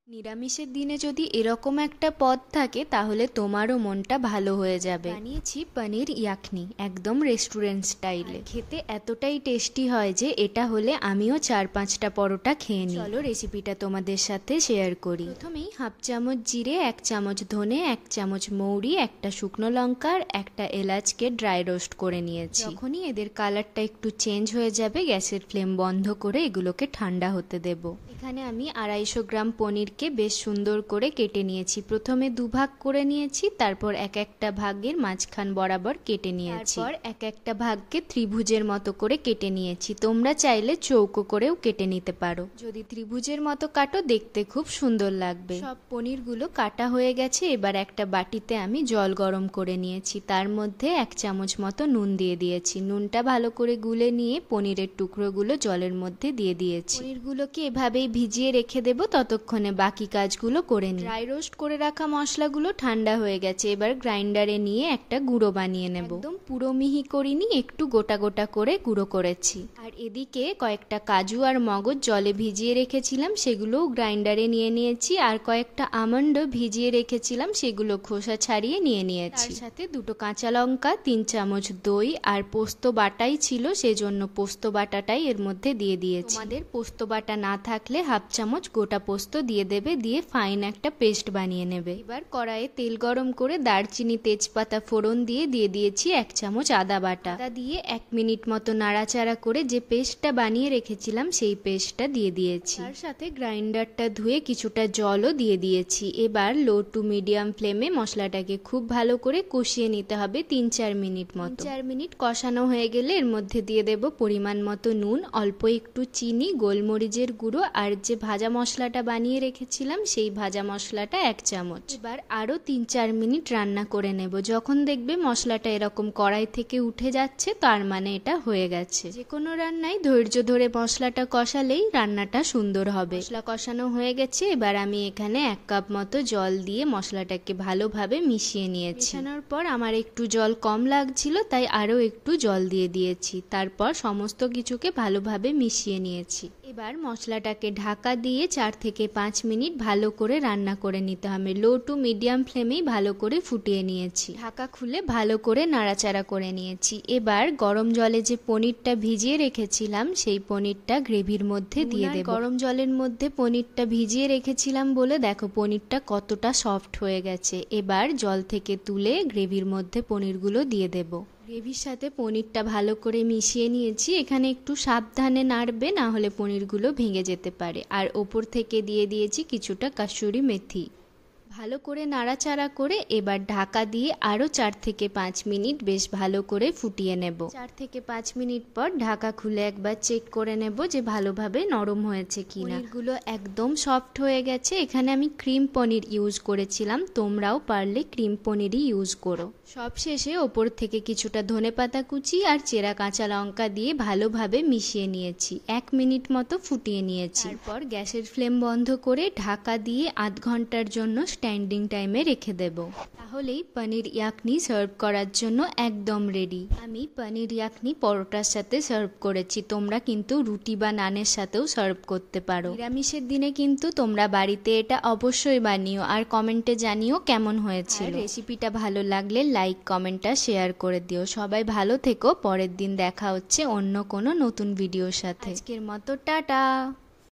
নিরামিষের দিনে যদি এরকম একটা পদ থাকে তাহলে তোমারও মনটা ভালো হয়ে যাবে। বানিয়েছি পনির ইয়াখনি, একদম রেস্টুরেন্ট স্টাইলে। খেতে এতটাই টেস্টি হয় যে এটা হলে আমিও 4-5টা পরোটা খেয়ে নিই। চলো রেসিপিটা তোমাদের সাথে শেয়ার করি। প্রথমেই 1/2 চামচ জিরে, 1 চামচ ধনে, 1 চামচ মৌরি, একটা শুকনো লঙ্কা আর একটা এলাচকে ড্রাই রোস্ট করে নিয়েছি। যখনই এদের কালারটা একটু চেঞ্জ হয়ে যাবে গ্যাসের ফ্লেম বন্ধ করে এগুলোকে ঠান্ডা হতে দেব। এখানে আমি 250 গ্রাম পনিরকে বেশ সুন্দর করে কেটে নিয়েছি। প্রথমে দুভাগ করে নিয়েছি, তারপর এক একটা ভাগের মাঝখান বরাবর কেটে নিয়েছি। তারপর এক একটা ভাগকে ত্রিভুজের মতো করে কেটে নিয়েছি। তোমরা চাইলে চৌকো করেও কেটে নিতে পারো। যদি ত্রিভুজের মতো কাটো দেখতে খুব সুন্দর লাগবে। সব পনিরগুলো কাটা হয়ে গেছে। এবার একটা বাটিতে আমি জল গরম করে নিয়েছি, তার মধ্যে 1 চামচ মতো নুন দিয়ে দিয়েছি। নুনটা ভালো করে গুলে নিয়ে পনিরের টুকরোগুলো জলের মধ্যে দিয়ে দিয়েছি। পনিরগুলোকে এভাবেই ভিজিয়ে রেখে দেব ততক্ষণে বাকি কাজগুলো করে নিই। ড্রাই রোস্ট করে রাখা মশলাগুলো ঠান্ডা হয়ে গেছে। এবার গ্রাইন্ডারে নিয়ে একটা গুঁড়ো বানিয়ে নেব। একদম পুরো মিহি করিনি, একটু গোটা গোটা করে গুঁড়ো করেছি। আর এদিকে কয়েকটা কাজু আর মগজ জলে ভিজিয়ে রেখেছিলাম, সেগুলোও গ্রাইন্ডারে নিয়ে নিয়েছি। আর কয়েকটা আমন্ডও ভিজিয়ে রেখেছিলাম, সেগুলো খোসা ছাড়িয়ে নিয়ে নিয়েছি। তার সাথে 2টো কাঁচা লঙ্কা, 3 চামচ দই আর পোস্ত বাটাই ছিল, সেজন্য পোস্ত বাটাটাই এর মধ্যে দিয়ে দিয়েছি। তোমাদের পোস্ত বাটা না থাকলে 1/2 চামচ গোটা পোস্ত দিয়ে দেবে, দিয়ে ফাইন একটা পেস্ট বানিয়ে নেবে। এবার কড়াইয়ে তেল গরম করে দারচিনি তেজপাতা ফোড়ন দিয়ে দিয়েছি 1 চামচ আদা বাটা। আদা দিয়ে 1 মিনিট মতো নাড়াচাড়া করে যে পেস্টটা বানিয়ে রেখেছিলাম সেই পেস্টটা দিয়ে দিয়েছি। তার সাথে গ্রাইন্ডারটা ধুয়ে কিছুটা জলও দিয়ে দিয়েছি। এবার লো টু মিডিয়াম ফ্লেমে মশলাটাকে খুব ভালো করে কষিয়ে নিতে হবে 3-4 মিনিট মতো। 4 মিনিট কষানো হয়ে গেলে এর মধ্যে দিয়ে দেব পরিমাণ মতো নুন, অল্প একটু চিনি, গোলমরিচের গুঁড়ো আর যে ভাজা মশলাটা বানিয়ে রেখেছিলাম সেই ভাজা মশলাটা 1 চামচ। এবার আরও 3-4 মিনিট রান্না করে নেব। যখন দেখবে মশলাটা এরকম কড়াই থেকে উঠে যাচ্ছে তার মানে এটা হয়ে গেছে। যে কোনো রান্নায় ধৈর্য ধরে মশলাটা কষালেই রান্নাটা সুন্দর হবে। মশলা কষানো হয়ে গেছে। এবার আমি এখানে 1 কাপ মতো জল দিয়ে মশলাটাকে ভালোভাবে মিশিয়ে নিয়েছি। মেশানোর পর আমার একটু জল কম লাগছিল, তাই আরও একটু জল দিয়ে দিয়েছি। তারপর সমস্ত কিছুকে ভালোভাবে মিশিয়ে নিয়েছি। এবার মশলাটাকে ঢাকা দিয়ে 4 থেকে 5 মিনিট ভালো করে রান্না করে নিতে হবে। লো টু মিডিয়াম ফ্লেমেই ভালো করে ফুটিয়ে নিয়েছি। ঢাকা খুলে ভালো করে নাড়াচাড়া করে নিয়েছি। এবার গরম জলে যে পনিরটা ভিজিয়ে রেখেছিলাম সেই পনিরটা গ্রেভির মধ্যে দিয়ে দেব। গরম জলের মধ্যে পনিরটা ভিজিয়ে রেখেছিলাম বলে দেখো পনিরটা কতটা সফট হয়ে গেছে। এবার জল থেকে তুলে গ্রেভির মধ্যে পনিরগুলো দিয়ে দেব। গ্রেভির সাথে পনিরটা ভালো করে মিশিয়ে নিয়েছি। এখানে একটু সাবধানে নাড়বে, না হলে পনিরগুলো ভেঙে যেতে পারে। আর ওপর থেকে দিয়ে দিয়েছি কিছুটা কাসুরি মেথি। ভালো করে নাড়াচাড়া করে এবার ঢাকা দিয়ে আরও 4 থেকে 5 মিনিট বেশ ভালো করে ফুটিয়ে নেব। 4 থেকে 5 মিনিট পর ঢাকা খুলে একবার চেক করে নেব যে ভালোভাবে নরম হয়েছে কিনা। পনিরগুলো একদম সফট হয়ে গেছে। এখানে আমি ক্রিম পনির ইউজ করেছিলাম, তোমরাও পারলে ক্রিম পনিরই ইউজ করো। সব শেষে ওপর থেকে কিছুটা ধনেপাতা কুচি আর চেরা কাঁচা লঙ্কা দিয়ে ভালোভাবে মিশিয়ে নিয়েছি। 1 মিনিট মতো ফুটিয়ে নিয়েছি। তারপর গ্যাসের ফ্লেম বন্ধ করে ঢাকা দিয়ে আধ ঘন্টার জন্য স্ট্যান্ডিং টাইমে রেখে দেব। তাহলেই পনির ইয়াখনি সার্ভ করার জন্য একদম রেডি। আমি পনির ইয়াখনি পরোটার সাথে সার্ভ করেছি, তোমরা কিন্তু রুটি বা নানের সাথেও সার্ভ করতে পারো। নিরামিষের দিনে কিন্তু তোমরা বাড়িতে এটা অবশ্যই বানিও আর কমেন্টে জানিও কেমন হয়েছিল। রেসিপিটা ভালো লাগলে লাইক কমেন্টটা শেয়ার করে দিও। সবাই ভালো থেকো। পরের দিন দেখা হচ্ছে অন্য কোনো নতুন ভিডিওর সাথে। আজকের মতো টাটা।